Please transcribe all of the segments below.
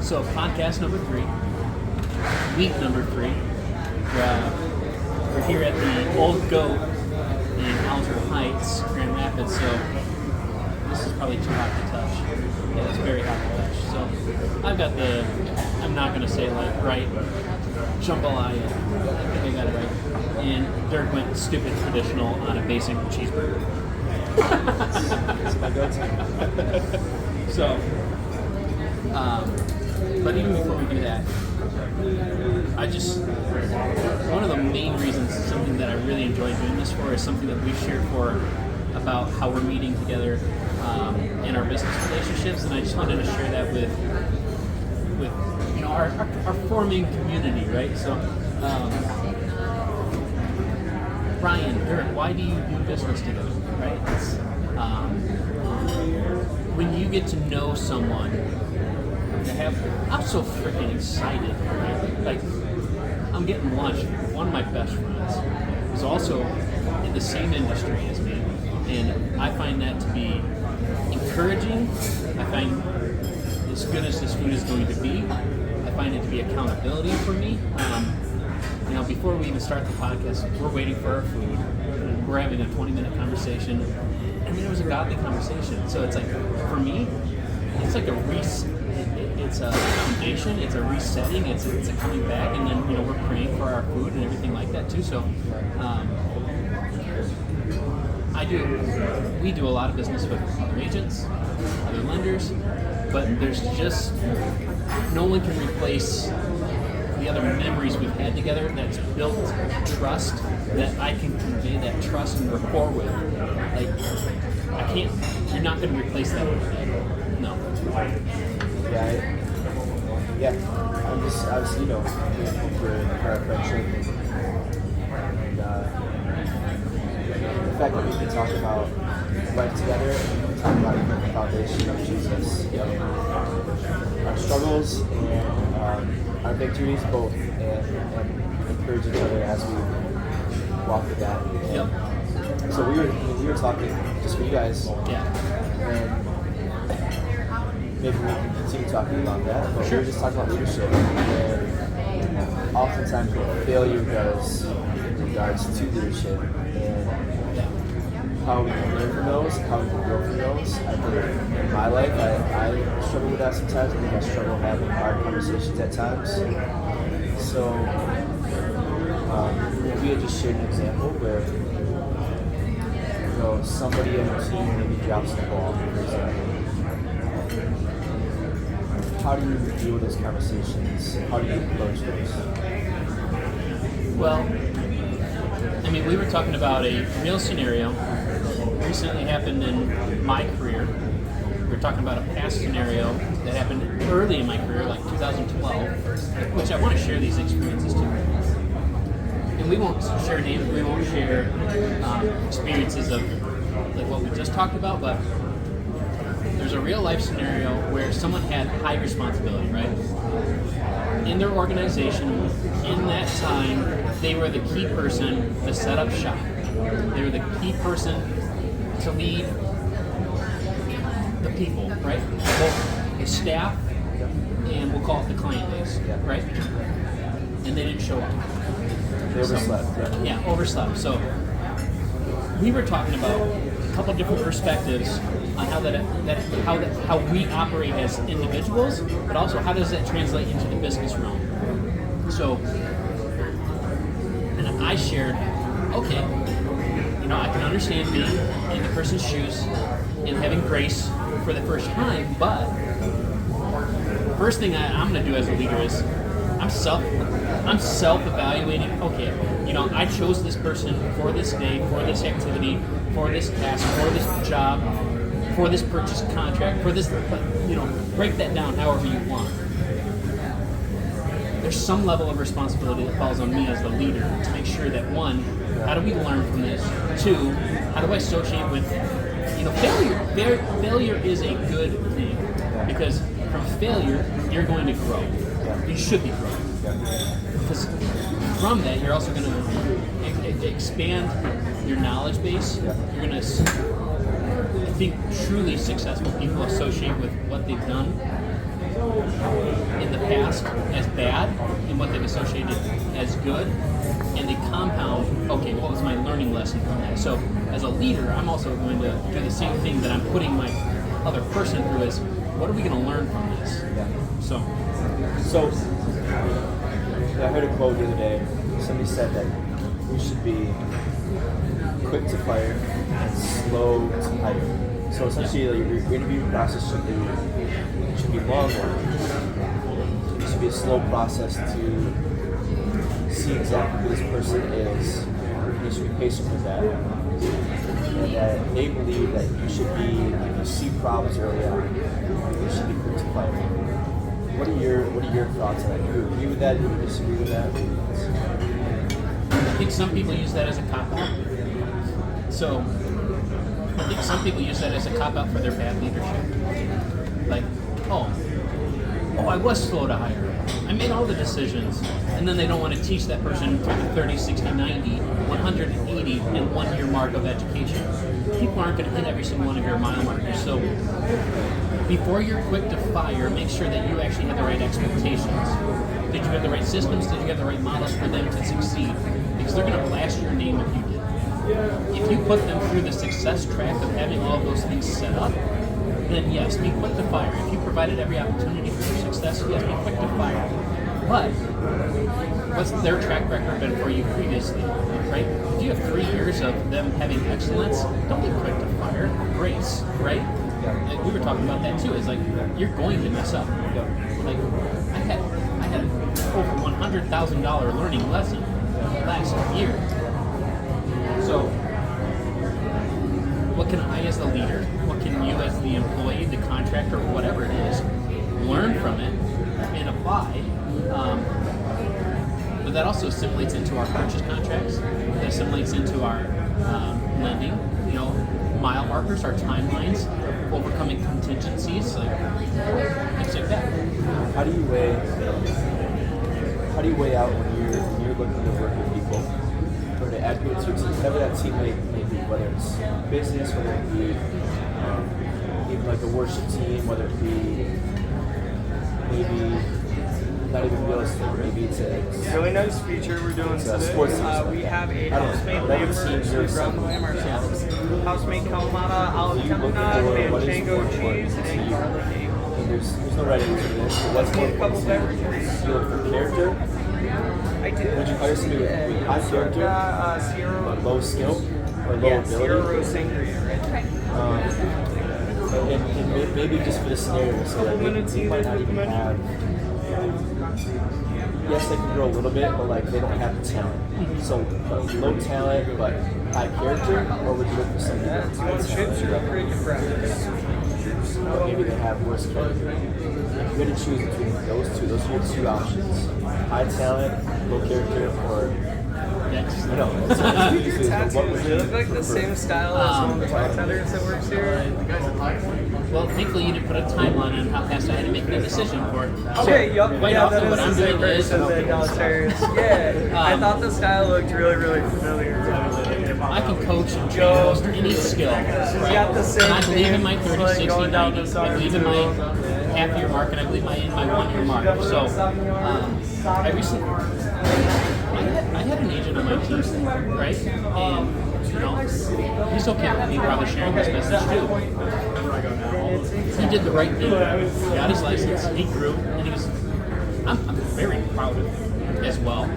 So podcast number 3, week number 3. We're here at the Old Goat in Alger Heights, Grand Rapids. So this is probably too hot to touch. Yeah, it's very hot to touch. So I've got I'm not going to say like right, Jambalaya. I think I got it right. And Dirk went stupid traditional on a basic cheeseburger. That's my go-to. So, but even before we do that, one of the main reasons, something that I really enjoy doing this for, is something that we've shared for about how we're meeting together in our business relationships, and I just wanted to share that with our forming community, right? So, Ryan, Dirk, why do you do business together, right? When you get to know someone, I'm so freaking excited, right? Like, I'm getting lunch with one of my best friends who's also in the same industry as me, and I find that to be encouraging. I find, as good as this food is going to be, I find it to be accountability for me. Before we even start the podcast, we're waiting for our food. We're having a 20-minute conversation. I mean, it was a godly conversation. So it's like, for me, it's like it's a foundation, it's a resetting, it's a coming back, and then, we're praying for our food and everything like that too. So we do a lot of business with other agents, other lenders, but there's just, no one can replace the other memories we've had together that's built trust, that I can convey that trust and rapport with. Like, you're not going to replace that with me. No. Yeah. I'm just, obviously, for our friendship. And the fact that we can talk about life together and talk about the foundation of Jesus. Our struggles and our victories both, and encourage each other as we walk with that. Yep. So we were talking just for you guys. Yeah. And maybe we can continue talking about that, but Sure. we were just talking about leadership, and oftentimes what failure does in regards to leadership, and how we can learn from those, how we can grow from those. I think in my life, I struggle with that sometimes. I think I struggle having hard conversations at times. So we had just shared an example where somebody on the team maybe drops the ball, for example. How do you deal with those conversations? How do you approach those? Well, I mean, we were talking about a real scenario that recently happened in my career. We were talking about a past scenario that happened early in my career, like 2012, which I want to share these experiences too. And we won't share names, we won't share experiences of like what we just talked about, but there's a real life scenario where someone had high responsibility, right? In their organization, in that time, they were the key person to set up shop. They were the key person to lead the people, right? Both the staff and we'll call it the client base, right? And they didn't show up. They overslept. Yeah, overslept. So we were talking about a couple different perspectives on how we operate as individuals, but also how does that translate into the business realm. So, and I shared, okay, I can understand being in the person's shoes and having grace for the first time, but first thing I'm going to do as a leader is I'm self-evaluating. Okay, I chose this person for this day, for this activity, for this task, for this job, for this purchase contract, for this, break that down however you want. There's some level of responsibility that falls on me as the leader to make sure that, one, how do we learn from this? Two, how do I associate with, failure? Failure is a good thing because from failure, you're going to grow. You should be growing. Because from that, you're also going to expand your knowledge base. You're going to, I think, truly successful people associate with what they've done. past as bad and what they've associated as good, and they compound, okay, what was my learning lesson from that? So as a leader, I'm also going to do the same thing that I'm putting my other person through is, what are we going to learn from this? Yeah. So I heard a quote the other day. Somebody said that we should be quick to fire and slow to hire. So essentially, your interview process should be longer. It should be a slow process to see exactly who this person is. You should be patient with that. And that they believe that you should be, if you see problems early on, you should be quick to fire. What are your thoughts on that? Do you agree with that? Do you disagree with that? I think some people use that as a cop-out. So I think some people use that as a cop-out for their bad leadership. Like, oh, I was slow to hire. I made all the decisions. And then they don't want to teach that person through the 30, 60, 90, 180, and 1 year mark of education. People aren't going to hit every single one of your mile markers. So before you're quick to fire, make sure that you actually have the right expectations. Did you have the right systems? Did you have the right models for them to succeed? Because they're going to blast your name if you did. If you put them through the success track of having all of those things set up, then yes, be quick to fire. If you provided every opportunity for success, yes, be quick to fire. But what's their track record been for you previously, right? If you have 3 years of them having excellence, don't be quick to fire. Grace, right? Like we were talking about that too. It's like you're going to mess up. Like I had over $100,000 learning lesson last year. So what can I as the leader, what can you as the employee, the contractor, whatever it is, learn from it and apply? But that also assimilates into our purchase contracts. That assimilates into our lending. Mile markers, our timelines, overcoming contingencies, like things like that. How do you weigh out when you're looking to work with people or to advocate to whatever that team may be, whether it's business, whether it be even like a worship team, whether it be maybe not even real estate, maybe it's a really nice feature we're doing today. Sports team. We have a housemate labor from ourselves. Housemate Kalamata, Alcamana, Manchego cheese, and garlic egg. There's no right answer to this, but what's more A couple beverages. you look for character? I did. Would you hire somebody with high character, Sierra, but low skill, or low yeah, ability? Sierra Rose Sangria, right? And maybe just for the scenario, so like they might not even have. Yes, they can grow a little bit, but like they don't have the talent. So low talent, but high character, or would you look for somebody with high Chips or talent, upgrade your breakfast. but maybe they have worse character? If you had to choose between those two, those are your two options: high talent, low character, or Yes. no. What would They look like the same style as one of the bartenders that works here. The guys at Blackboard. Well, thankfully you didn't put a timeline on how fast I had to make the decision for it. Okay, yup, Quite yeah, often that what is I'm the same doing is person that downstairs. Yeah, I thought the style looked really, really familiar. I can coach and train almost any skill. We got the same And I believe in my thing, 30, like 60, going down 90. the I believe in my half-year mark, and I believe in my 1 year mark. So I recently, I had an agent on my team, right? And he's okay with me probably sharing this message too. He did the right thing. He got his license. He grew, and I'm very proud of him as well.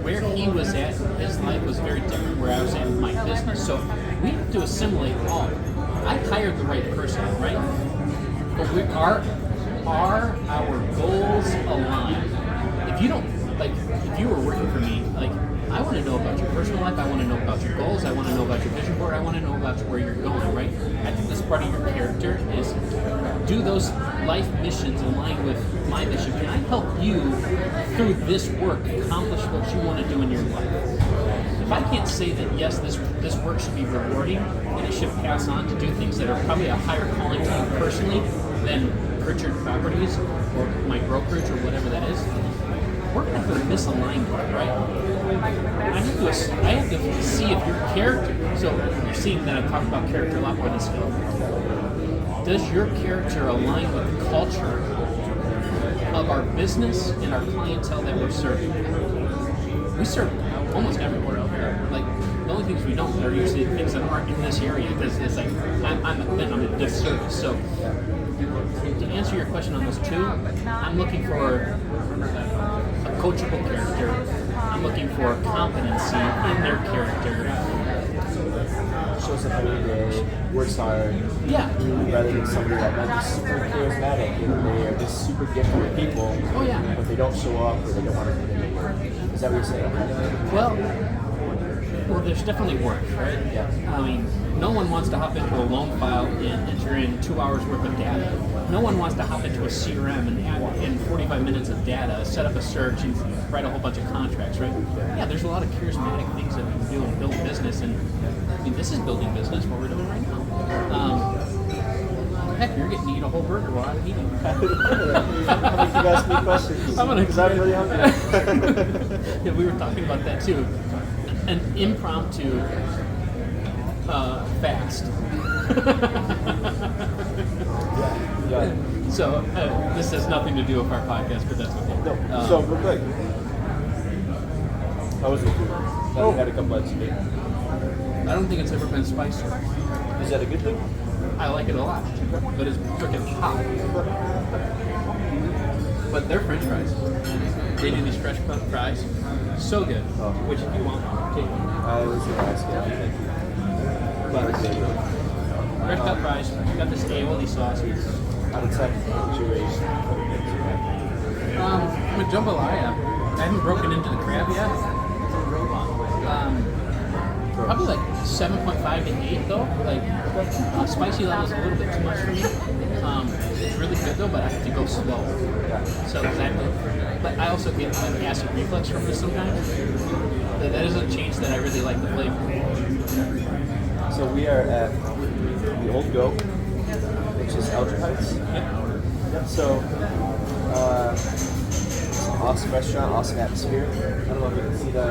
Where he was at, his life was very different where I was at in my business. So we have to assimilate all. I hired the right person, right? But are our goals aligned? If you don't, if you were working for me, I want to know about your personal life, I want to know about your goals, I want to know about your vision board, I want to know about where you're going, right? I think this part of your character is do those life missions align with my mission? Can I help you through this work accomplish what you want to do in your life? If I can't say that yes, this work should be rewarding and it should pass on to do things that are probably a higher calling to you personally than Prichard Properties or my brokerage or whatever that is, we're going to have a misalignment, right? I have to see if your character, so you're seeing that I talk about character a lot more than skill. does your character align with the culture of our business and our clientele that we're serving? We serve almost everywhere out there. Like, the only things we don't are usually things that aren't in this area because it's like I'm a disservice. So to answer your question on those two, I'm looking for a coachable character. I'm looking for competency in their character. Shows up every day, works hard. Yeah. Rather than somebody that might be super charismatic and they are just super gifted with people. Oh, yeah. But they don't show up or they don't want to come in. Is that what you're saying? Well, there's definitely work, right? Yeah. I mean, no one wants to hop into a loan file and enter in 2 hours worth of data. No one wants to hop into a CRM and add in 45 minutes of data, set up a search, and write a whole bunch of contracts, right? Yeah, there's a lot of charismatic things that we can do and build business, and I mean, this is building business, what we're doing right now. Heck, you're getting to eat a whole burger while I'm eating. I'm going to ask me questions. Because I'm really hungry. Yeah, we were talking about that too. An impromptu fast. Yeah. So this has nothing to do with our podcast, but that's okay. No. So real quick, how was the food? Now we had a couple of today. I don't think it's ever been spicier. Is that a good thing? I like it a lot, but it's freaking hot. But they're French fries. They do these fresh cut fries, so good. Oh. Which if you want, take one. I was going to ask you. Thank you. Fresh cut fries. Got this aioli sauce. Out of 10, what you rate? I'm a jambalaya. I haven't broken into the crab yet. Probably like 7.5 to 8 though. Like spicy level is a little bit too much for me. It's really good though, but I have to go slow. So exactly. But I also get like acid reflux from this sometimes. That is a change that I really like the flavor. So we are at the Old Goat, which is Eldred Heights. Yep. So, it's an awesome restaurant, awesome atmosphere. I don't know if you can see the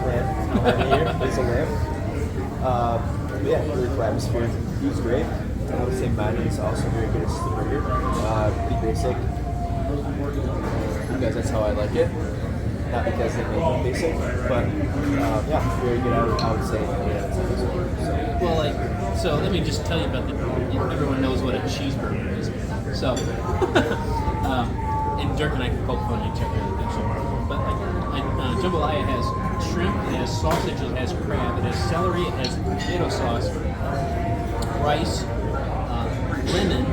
lamp over here. There's a lamp. But yeah, really cool atmosphere. Food's great. I would say mine is also very good. It's the burger. Pretty basic. Because that's how I like it. Not because they make it basic, but yeah, very good. I would say. Yeah, well, so let me just tell you about everyone knows what a cheeseburger is. So, and Dirk and I can poke fun at each other. But jambalaya has shrimp, it has sausage, it has crab, it has celery, it has tomato sauce, rice, lemon,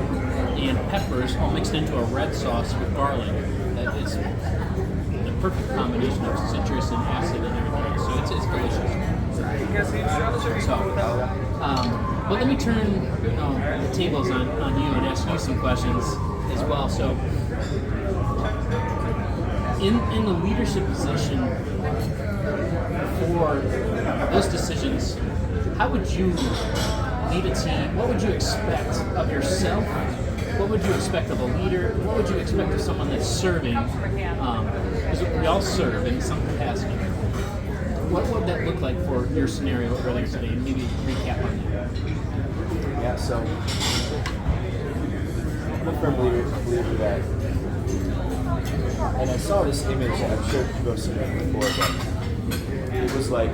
and peppers all mixed into a red sauce with garlic. That is the perfect combination of citrus and acid and everything. So it's delicious. But let me turn the tables on you and ask you some questions as well. So, in the leadership position for those decisions, how would you lead a team? What would you expect of yourself? What would you expect of a leader? What would you expect of someone that's serving? Because we all serve in some capacity. What would that look like for your scenario earlier today? Maybe recap on that. Yeah, so I'm a firm believer that, and I saw this image, and I'm sure people have seen it before, but it was like a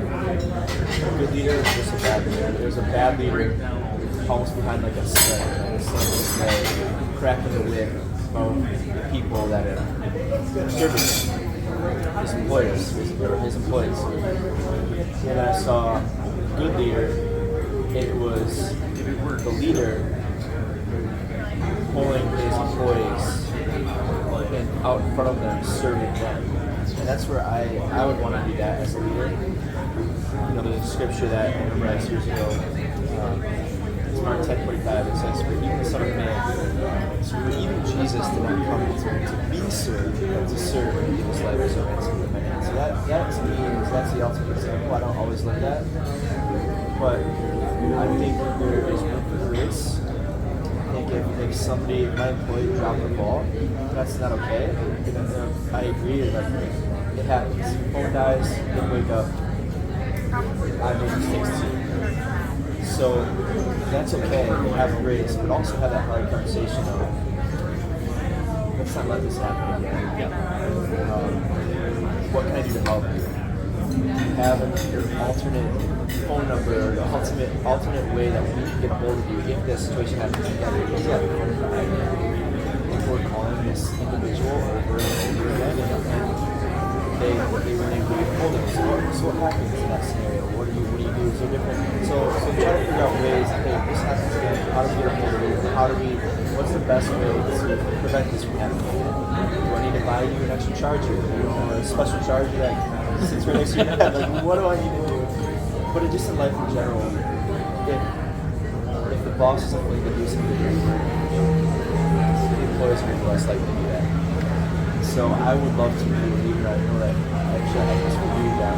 good leader versus a bad leader. There's a bad leader almost behind like a sleigh, cracking the whip of people that are serving his employers, his employees. And then I saw a good leader. It was the leader pulling his employees and out in front of them, serving them. And that's where I would want to be that as a leader. You know, there's a scripture that I memorized years ago. It's Mark 10:45. It says, "For even the Son of Man, so even Jesus did not come to be served, but to serve and give his life as a ransom for many." So that to me that's the ultimate example. I don't always live that, but I think there is room for grace. I think if somebody, my employee, dropped the ball, that's not okay. I agree. Like, it happens. Phone dies, they wake up. I make mistakes too. So that's okay. Have grace, but also have that hard conversation of let's not let this happen again. What can I do to help you? Have an alternate phone number or the alternate way that we can get a hold of you if this situation happens again. Because if we're calling this individual over and over again and they really get hold of us. So what happens in that scenario? What do you do? So different. So try to figure out ways, hey, this happens again, how do we get a hold of you? What's the best way to prevent this from happening again? Do I need to buy you an extra charger? Or a special charger that sits right next to your head? Like, what do I need to do? But just in life in general, if the boss isn't willing to do something different, the employees are going to be less likely to do that. So I would love to be a leader. I know that actually I have this review that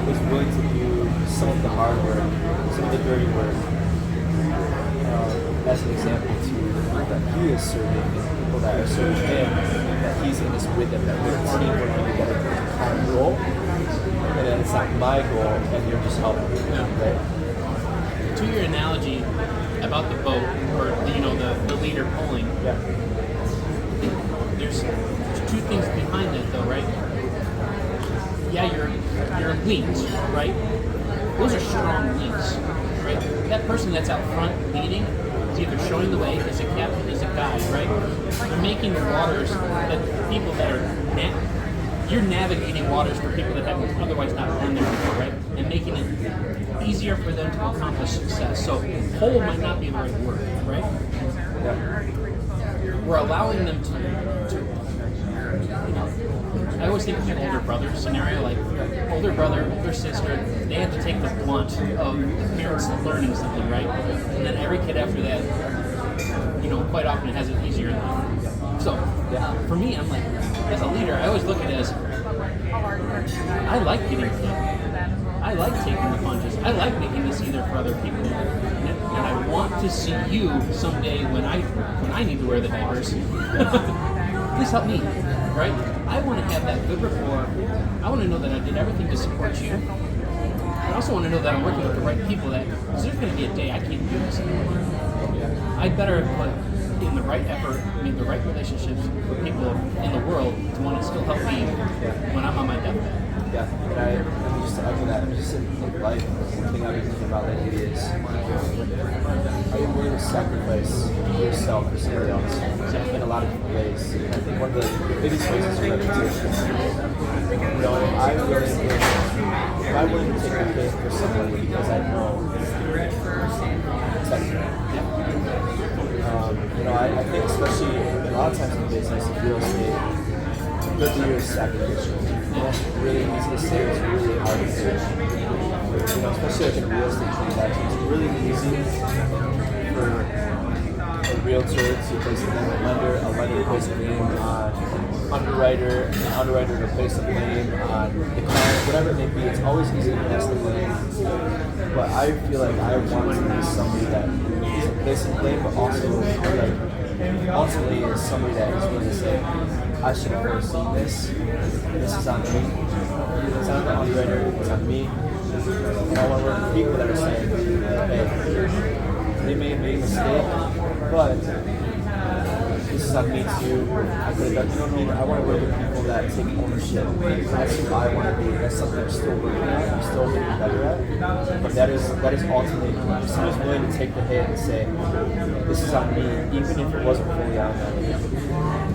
is willing to do some of the hard work, some of the dirty work, as an example to the people that he is serving and the people that are serving him, that he's in this with them, that we're a team working together for a common goal, and then it's not my goal, and you're just helping me. Yeah. Right? To your analogy about the boat, or the leader pulling, Yeah. there's two things behind it, though, right? Yeah, your links, right? Those are strong links, right? That person that's out front leading is either showing the way as a captain, as a guide, right? You're making the waters that people that are you're navigating waters for people that have otherwise not been there before, right? And making it easier for them to accomplish success. So whole might not be the right word, right? Yeah. We're allowing them to I always think of the older brother scenario, like older brother, older sister, they have to take the blunt of the parents learning something, right? And then every kid after that, quite often has it easier in life. So, for me, I'm like, as a leader, I always look at it as, I like getting flipped. I like taking the punches. I like making this easier for other people. And I want to see you someday when I need to wear the diapers. Please help me, right? I want to have that good rapport. I want to know that I did everything to support you. I also want to know that I'm working with the right people, because there's going to be a day I can't do this anymore. I better put in the right effort, make the right relationships with people in the world to want to still help me when I'm on my deathbed. Yeah, and just to echo that, just in life, one thing I've been thinking about lately is, are you willing to sacrifice yourself for somebody else in a lot of different ways? And I think one of the biggest ways is reputation. If I'm willing to take a hit for somebody because I know it's I think especially a lot of times in business, in real estate, good leader is sacrificial. That's really easy to say, it's really hard to do. Especially like in a real estate transaction, it's really easy for a realtor to place a blame on a lender to place a blame on underwriter, an underwriter to place a blame on the client, whatever it may be. It's always easy to pass the blame. But I feel like I want to be somebody that is placing blame, but also ultimately is somebody that is willing to say, I should have foreseen this. This is on me. It's on the underwriter. It's on me. And I want to work with people that are saying, hey, they may have made a mistake, but this is on me too. I could have done. I want to work with people that take ownership. That's who I want to be. That's something I'm still working at. I'm still getting better at. But that is ultimately, if someone's willing to take the hit and say, this is on me, even if it wasn't fully on them.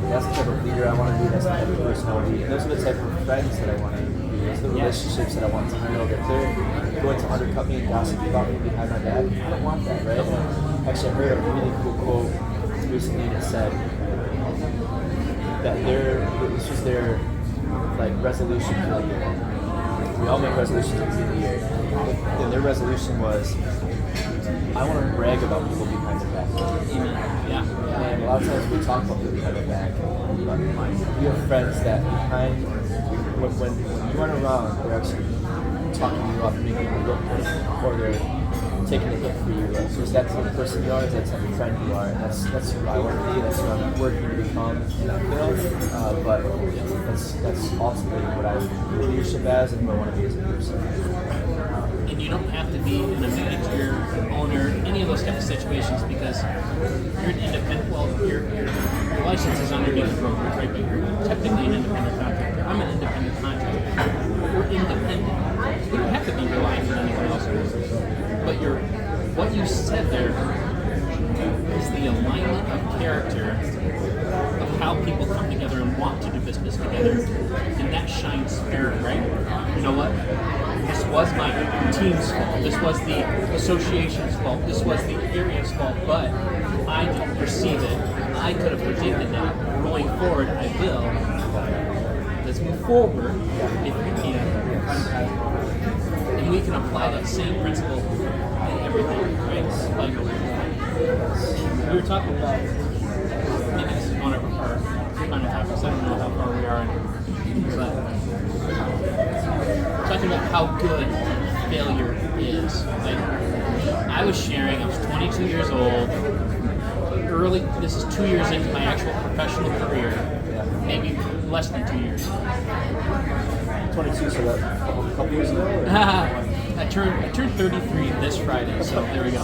That's the type of leader I want to be. That's the type of person I want to be. And those are the type of friends that I want to be. Those are the relationships that I want to build. If they're going to undercut me and gossip about me behind my back, I don't want that, right? And actually, I heard a really cool quote recently that said that this was their resolution for the year. We all make resolutions at the end of the year. And their resolution was, I want to brag about people behind their back. Yeah. And a lot of times we talk about people behind their back. But we have friends that when you run around, they're actually talking you up, making you look good, or they're taking a hit for you. Is that the type of person you are? Is that the type of friend you are? And that's who I want to be. That's who I'm working to become in that field. But that's ultimately what I view leadership as and who I want to be as a person. And you don't have to be in a manager, owner, any of those kind of situations because you're an independent. Well, your license is underneath the brokerage, right? But you're technically an independent contractor. I'm an independent contractor. We're independent. We don't have to be reliant on anyone else. But what you said there is the alignment of character of how people come together and want to do business together, and that shines through, right? You know what? This was my team's fault. This was the association's fault. This was the area's fault, but I didn't perceive it. I could have predicted that. Going forward, I will. Let's move forward if we can. And we can apply that same principle in everything, right? Like, we were talking about, maybe this is one of our final topics, I don't know how far we are in, but talking about how good failure is. Like, I was sharing, I was 22 years old, this is 2 years into my actual professional career, maybe less than 2 years. 22, so that a couple years ago? I turned 33 this Friday, so there we go.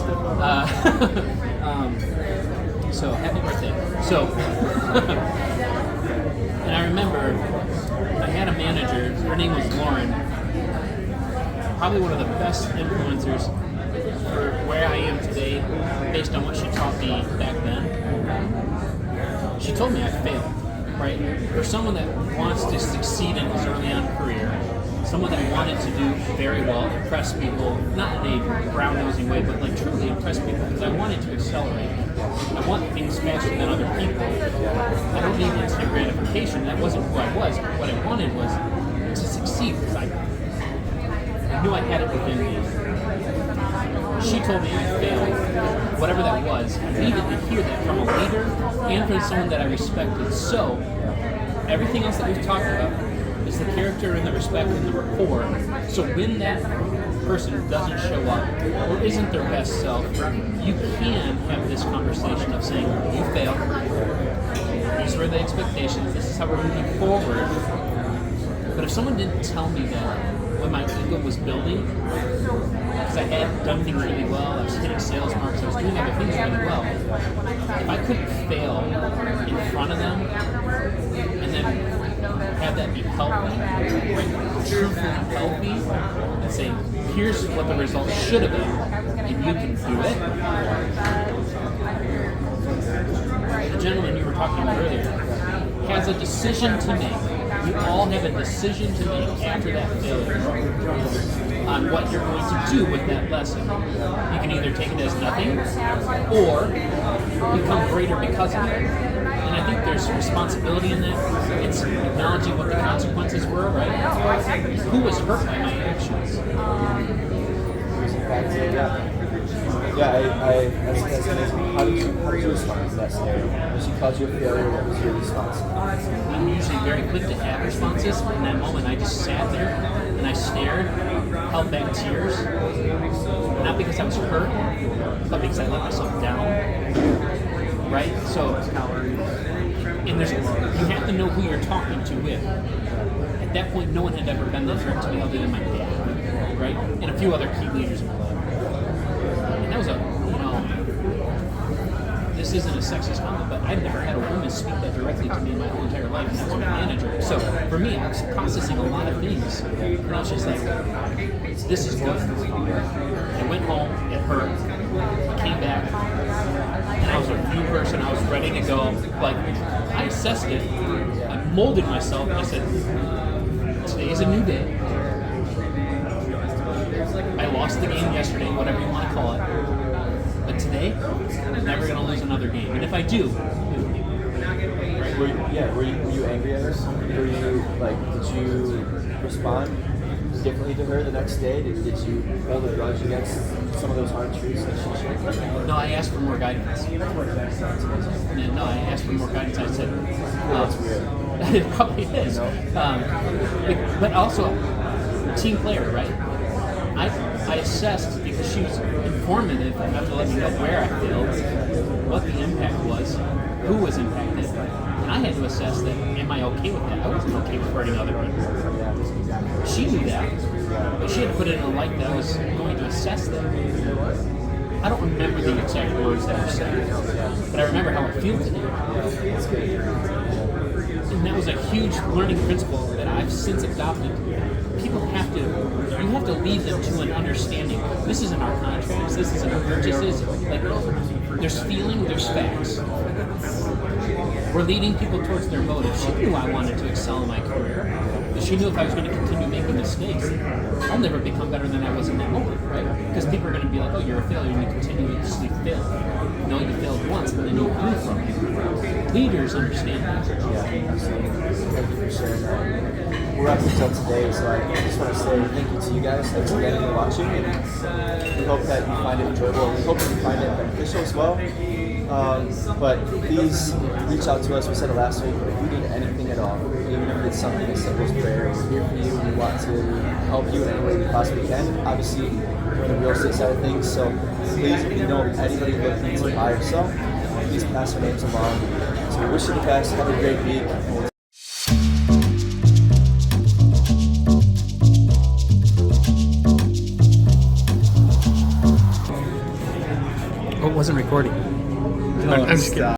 So happy birthday. So, and I remember I had a manager, her name was Lauren, probably one of the best influencers for where I am today based on what she taught me back then. She told me I failed, right? For someone that wants to succeed in his early on career, someone that wanted to do very well, impress people, not in a brown-nosing way, but like truly impress people, because I wanted to accelerate. I want things faster than other people. I don't need instant gratification. That wasn't who I was. What I wanted was to succeed, because I knew I had it within me. She told me I failed, whatever that was. I needed to hear that from a leader and from someone that I respected. So, everything else that we've talked about is the character and the respect and the rapport. So when that person doesn't show up or isn't their best self, you can have this conversation of saying, you failed, these were the expectations, this is how we're moving forward. But if someone didn't tell me that when my ego was building, because I had done things really well, I was hitting sales marks, I was doing other things really well, if I couldn't fail in front of them and then have that be healthy, right? Truthfully healthy, and say, here's what the results should have been, and you can do it. The gentleman you were talking about earlier has a decision to make. You all have a decision to make after that failure on what you're going to do with that lesson. You can either take it as nothing or become greater because of it. And I think there's responsibility in that. It's acknowledging what the consequences were, right? Who was hurt by my actions? How did you respond to that scenario? When she called you a failure, what was your response? I'm usually very quick to have responses. In that moment, I just sat there and I stared, held back tears. Not because I was hurt, but because I let myself down. Right? So, and you have to know who you're talking to with. At that point, no one had ever been that threat to me other than my dad, right? And a few other key leaders in my life. And that was this isn't a sexist comment, but I've never had a woman speak that directly to me in my whole entire life, and that's my manager. So for me, I was processing a lot of things, and I was just like, this is good. I went home, it hurt, I came back, and I was a new person, I was ready to go. Like, I assessed it, I molded myself, and I said, today is a new day. I lost the game yesterday, whatever you want to call it. But today, I'm never going to lose another game. And if I do, right? Were you angry at her? Did you respond differently to her the next day? Did you hold a grudge against some of those hard truths that she shared? No, I asked for more guidance. I asked for more guidance. I said, that's weird. It probably is. But also, team player, right? I assessed, because she was informative enough to let me know where I failed, what the impact was, who was impacted, and I had to assess that, am I okay with that? I wasn't okay with hurting other people. She knew that, but she had to put it in a light that I was going to assess that. I don't remember the exact words that were said, but I remember how I feel today. And that was a huge learning principle that I've since adopted. People have to, you have to lead them to an understanding. This isn't our contracts, this isn't our purchases. Like, there's feeling, there's facts. We're leading people towards their motive. She knew I wanted to excel in my career. But she knew if I was going to continue making mistakes, I'll never become better than I was in that moment, right? Because people are going to be like, oh, you're a failure, and you continuously fail. No, you failed once, and then you learn from it. Leaders understand that. Yeah, absolutely. Thank you for sharing that. We're wrapping this up today, so I just want to say thank you to you guys. Thanks again for watching, and we hope that you find it enjoyable. We hope that you find it beneficial as well. But please reach out to us. We said it last week, but if you need anything at all, even if it's something as simple as prayer, we're here for you. We want to help you in any way we possibly can. Obviously, we're in the real estate side of things, so please, if you know anybody looking to buy or sell, please pass our names along. So we wish you the best. Have a great week. Oh, it wasn't recording. I'm just kidding.